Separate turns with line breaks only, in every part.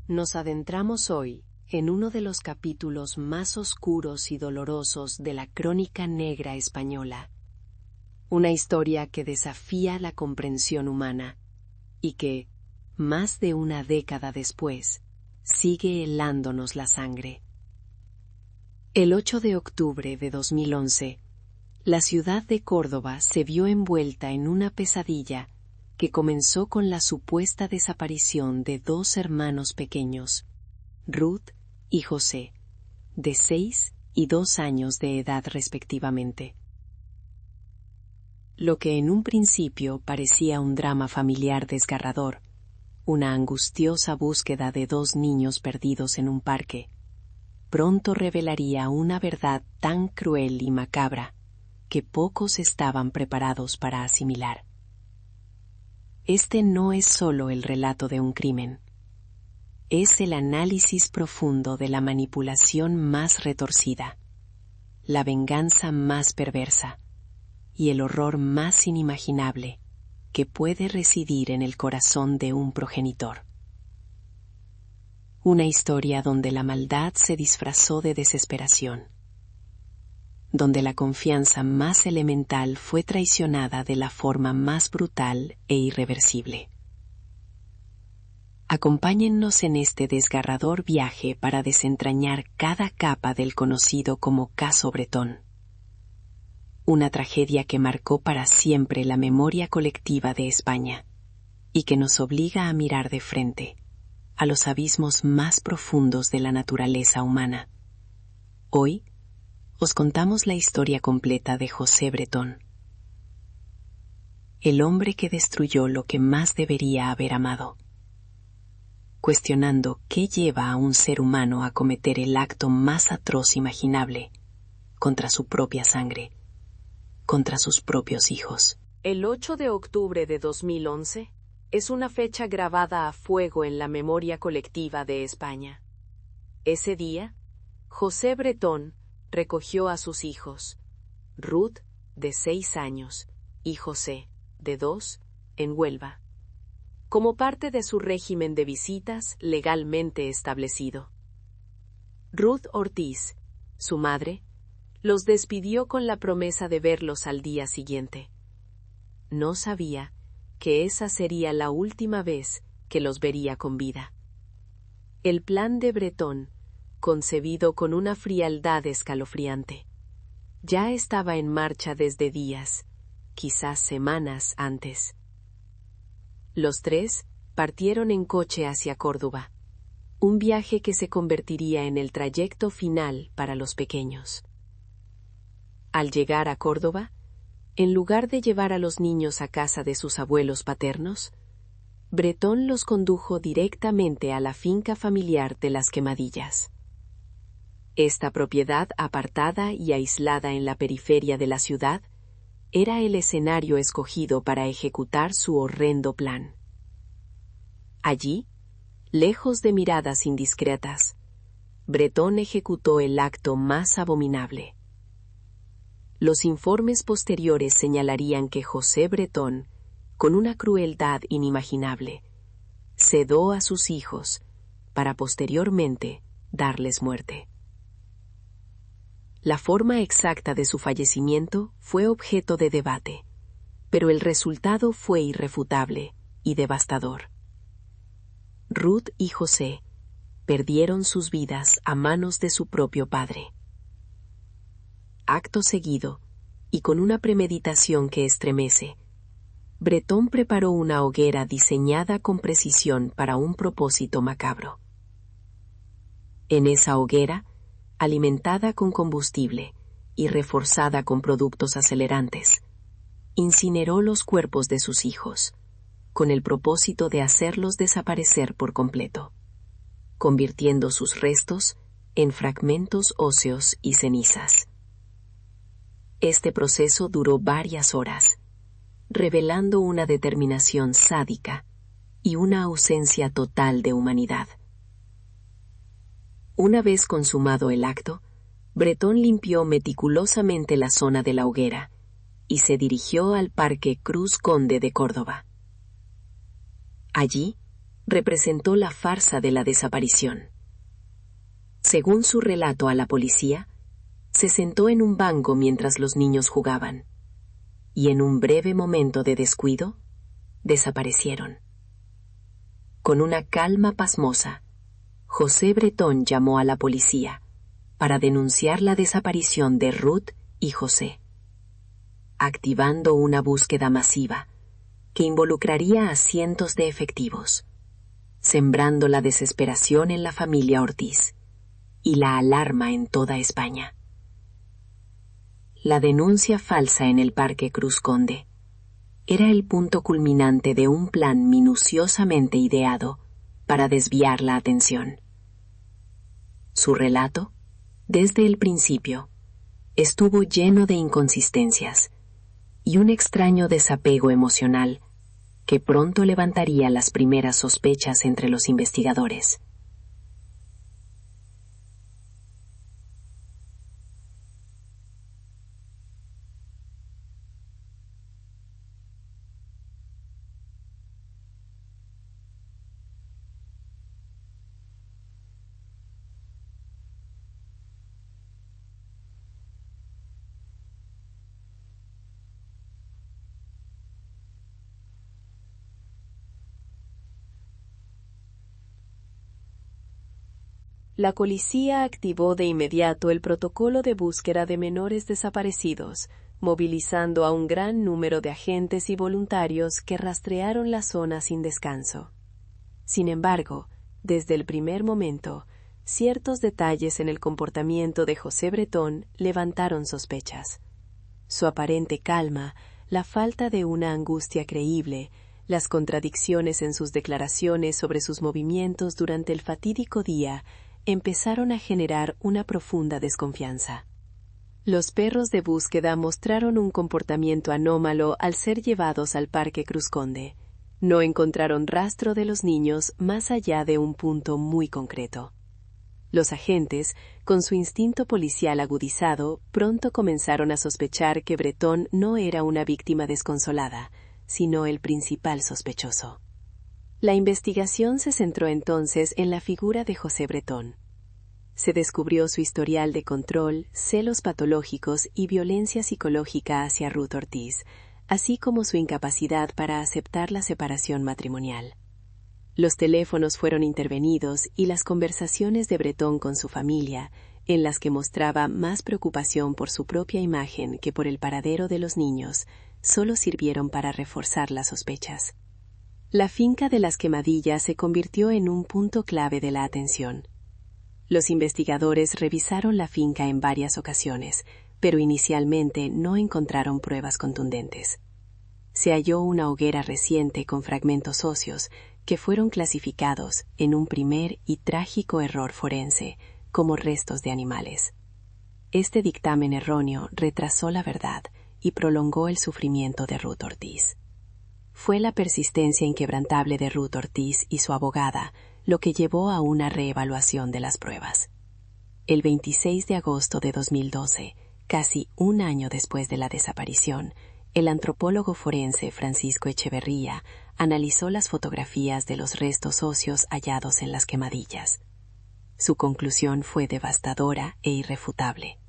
Nos adentramos hoy en uno de los capítulos más oscuros y dolorosos de la crónica negra española. Una historia que desafía la comprensión humana y que, más de una década después, sigue helándonos la sangre. El 8 de octubre de 2011, la ciudad de Córdoba se vio envuelta en una pesadilla que comenzó con la supuesta desaparición de dos hermanos pequeños, Ruth y José, de 6 y 2 años de edad respectivamente. Lo que en un principio parecía un drama familiar desgarrador, una angustiosa búsqueda de dos niños perdidos en un parque, pronto revelaría una verdad tan cruel y macabra que pocos estaban preparados para asimilar. Este no es solo el relato de un crimen, es el análisis profundo de la manipulación más retorcida, la venganza más perversa y el horror más inimaginable que puede residir en el corazón de un progenitor. Una historia donde la maldad se disfrazó de desesperación, donde la confianza más elemental fue traicionada de la forma más brutal e irreversible. Acompáñennos en este desgarrador viaje para desentrañar cada capa del conocido como Caso Bretón. Una tragedia que marcó para siempre la memoria colectiva de España y que nos obliga a mirar de frente a los abismos más profundos de la naturaleza humana. Hoy os contamos la historia completa de José Bretón, el hombre que destruyó lo que más debería haber amado, cuestionando qué lleva a un ser humano a cometer el acto más atroz imaginable contra su propia sangre, contra sus propios hijos.
El 8 de octubre de 2011 es una fecha grabada a fuego en la memoria colectiva de España. Ese día, José Bretón recogió a sus hijos, Ruth, de 6 años, y José, de 2, en Huelva, como parte de su régimen de visitas legalmente establecido. Ruth Ortiz, su madre, los despidió con la promesa de verlos al día siguiente. No sabía que esa sería la última vez que los vería con vida. El plan de Bretón, concebido con una frialdad escalofriante, ya estaba en marcha desde días, quizás semanas antes. Los tres partieron en coche hacia Córdoba, un viaje que se convertiría en el trayecto final para los pequeños. Al llegar a Córdoba, en lugar de llevar a los niños a casa de sus abuelos paternos, Bretón los condujo directamente a la finca familiar de Las Quemadillas. Esta propiedad apartada y aislada en la periferia de la ciudad era el escenario escogido para ejecutar su horrendo plan. Allí, lejos de miradas indiscretas, Bretón ejecutó el acto más abominable. Los informes posteriores señalarían que José Bretón, con una crueldad inimaginable, sedó a sus hijos para posteriormente darles muerte. La forma exacta de su fallecimiento fue objeto de debate, pero el resultado fue irrefutable y devastador. Ruth y José perdieron sus vidas a manos de su propio padre. Acto seguido, y con una premeditación que estremece, Bretón preparó una hoguera diseñada con precisión para un propósito macabro. En esa hoguera, alimentada con combustible y reforzada con productos acelerantes, incineró los cuerpos de sus hijos, con el propósito de hacerlos desaparecer por completo, convirtiendo sus restos en fragmentos óseos y cenizas. Este proceso duró varias horas, revelando una determinación sádica y una ausencia total de humanidad. Una vez consumado el acto, Bretón limpió meticulosamente la zona de la hoguera y se dirigió al Parque Cruz Conde de Córdoba. Allí,
representó la farsa de la desaparición. Según su relato a la policía, se sentó en un banco mientras los niños jugaban, y en un breve momento de descuido, desaparecieron. Con una calma pasmosa, José Bretón llamó a la policía para denunciar la desaparición de Ruth y José, activando una búsqueda masiva que involucraría a cientos de efectivos, sembrando la desesperación en la familia Ortiz y la alarma en toda España. La denuncia falsa en el Parque Cruz Conde era el punto culminante de un plan minuciosamente ideado para desviar la atención. Su relato, desde el principio, estuvo lleno de inconsistencias y un extraño desapego emocional que pronto levantaría las primeras sospechas entre los investigadores.
La policía activó de inmediato el protocolo de búsqueda de menores desaparecidos, movilizando a un gran número de agentes y voluntarios que rastrearon la zona sin descanso. Sin embargo, desde el primer momento, ciertos detalles en el comportamiento de José Bretón levantaron sospechas. Su aparente calma, la falta de una angustia creíble, las contradicciones en sus declaraciones sobre sus movimientos durante el fatídico día empezaron a generar una profunda desconfianza. Los perros de búsqueda mostraron un comportamiento anómalo al ser llevados al Parque Cruz Conde. No encontraron rastro de los niños más allá de un punto muy concreto. Los agentes, con su instinto policial agudizado, pronto comenzaron a sospechar que Bretón no era una víctima desconsolada, sino el principal sospechoso. La investigación se centró entonces en la figura de José Bretón. Se descubrió su historial de control, celos patológicos y violencia psicológica hacia Ruth Ortiz, así como su incapacidad para aceptar la separación matrimonial. Los teléfonos fueron intervenidos y las conversaciones de Bretón con su familia, en las que mostraba más preocupación por su propia imagen que por el paradero de los niños, solo sirvieron para reforzar las sospechas. La finca de las Quemadillas se convirtió en un punto clave de la atención. Los investigadores revisaron la finca en varias ocasiones, pero inicialmente no encontraron pruebas contundentes. Se halló una hoguera reciente con fragmentos óseos que fueron clasificados, en un primer y trágico error forense, como restos de animales. Este dictamen erróneo retrasó la verdad y prolongó el sufrimiento de Ruth Ortiz. Fue la persistencia inquebrantable de Ruth Ortiz y su abogada lo que llevó a una reevaluación de las pruebas. El 26 de agosto de 2012, casi un año después de la desaparición, el antropólogo forense Francisco Echeverría analizó las fotografías de los restos óseos hallados en las Quemadillas. Su conclusión fue devastadora e irrefutable.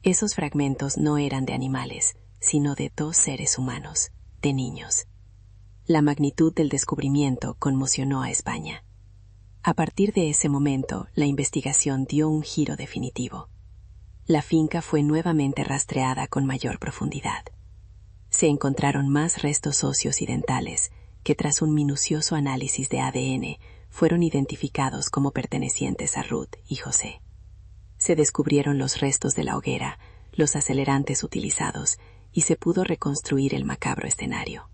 Esos fragmentos no eran de animales, sino de dos seres humanos, de niños. La magnitud del descubrimiento conmocionó a España. A partir de ese momento, la investigación dio un giro definitivo. La finca fue nuevamente rastreada con mayor profundidad. Se encontraron más restos óseos y dentales que, tras un minucioso análisis de ADN, fueron identificados como pertenecientes a Ruth y José. Se descubrieron los restos de la hoguera, los acelerantes utilizados, y se pudo reconstruir el macabro escenario.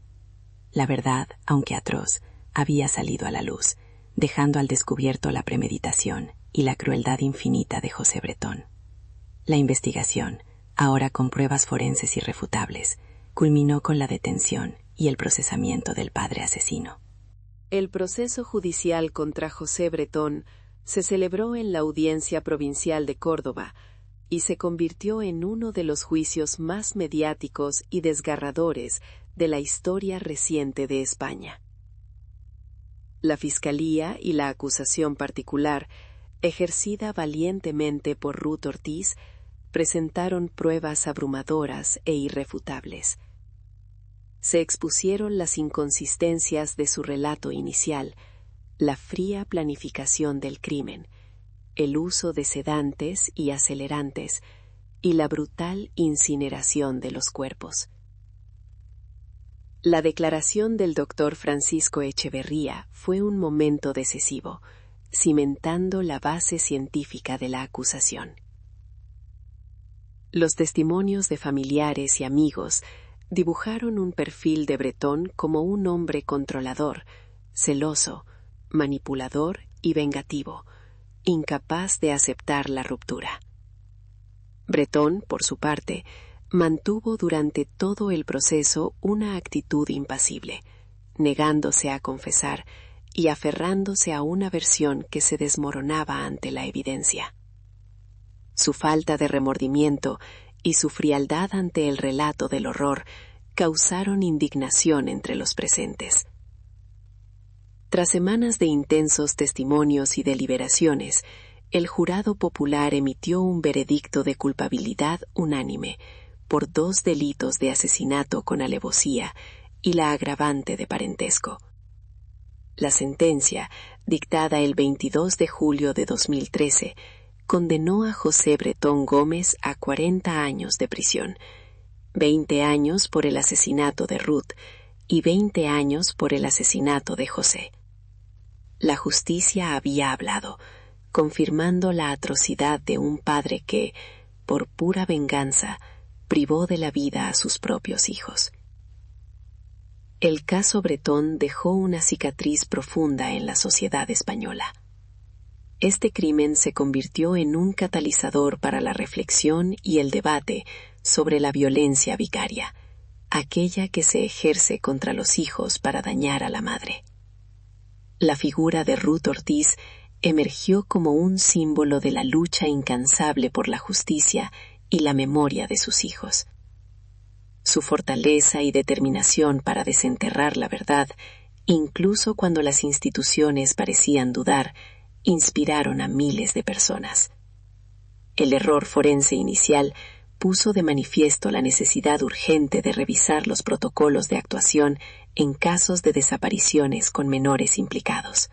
La verdad, aunque atroz, había salido a la luz, dejando al descubierto la premeditación y la crueldad infinita de José Bretón. La investigación, ahora con pruebas forenses irrefutables, culminó con la detención y el procesamiento del padre asesino. El proceso judicial contra José Bretón se celebró en la Audiencia Provincial de Córdoba y se convirtió en uno de los juicios más mediáticos y desgarradores de la historia reciente de España.
La Fiscalía y la acusación particular, ejercida valientemente por Ruth Ortiz, presentaron pruebas abrumadoras e irrefutables. Se expusieron las inconsistencias de su relato inicial, la fría planificación del crimen, el uso de sedantes y acelerantes y la brutal incineración de los cuerpos. La declaración del doctor Francisco Echeverría fue un momento decisivo, cimentando la base científica de la acusación. Los testimonios de familiares y amigos dibujaron un perfil de Bretón como un hombre controlador, celoso, manipulador y vengativo, incapaz de aceptar la ruptura. Bretón, por su parte, mantuvo durante todo el proceso una actitud impasible, negándose a confesar y aferrándose a una versión que se desmoronaba ante la evidencia. Su falta de remordimiento y su frialdad ante el relato del horror causaron indignación entre los presentes. Tras semanas de intensos testimonios y deliberaciones, el jurado popular emitió un veredicto de culpabilidad unánime por 2 delitos de asesinato con alevosía y la agravante de parentesco. La sentencia, dictada el 22 de julio de 2013, condenó a José Bretón Gómez a 40 años de prisión, 20 años por el asesinato de Ruth y 20 años por el asesinato de José. La justicia había hablado, confirmando la atrocidad de un padre que, por pura venganza, privó de la vida a sus propios hijos. El caso Bretón dejó una cicatriz profunda en la sociedad española. Este crimen se convirtió en un catalizador para la reflexión y el debate sobre la violencia vicaria, aquella que se ejerce contra los hijos para dañar a la madre. La figura de Ruth Ortiz emergió como un símbolo de la lucha incansable por la justicia y la memoria de sus hijos. Su fortaleza y determinación para desenterrar la verdad, incluso cuando las instituciones parecían dudar, inspiraron a miles de personas. El error forense inicial puso de manifiesto la necesidad urgente de revisar los protocolos de actuación en casos de desapariciones con menores implicados.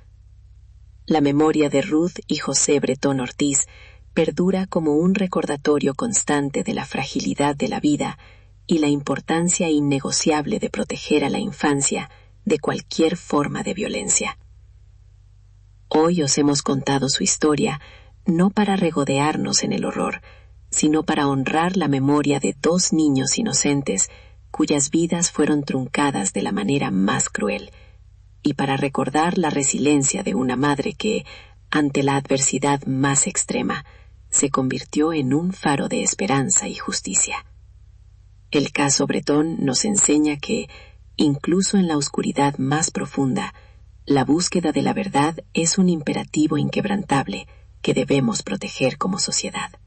La memoria de Ruth y José Bretón Ortiz perdura como un recordatorio constante de la fragilidad de la vida y la importancia innegociable de proteger a la infancia de cualquier forma de violencia. Hoy os hemos contado su historia no para regodearnos en el horror, sino para honrar la memoria de 2 niños inocentes cuyas vidas fueron truncadas de la manera más cruel, y para recordar la resiliencia de una madre que, ante la adversidad más extrema, se convirtió en un faro de esperanza y justicia. El caso Bretón nos enseña que, incluso en la oscuridad más profunda, la búsqueda de la verdad es un imperativo inquebrantable que debemos proteger como sociedad.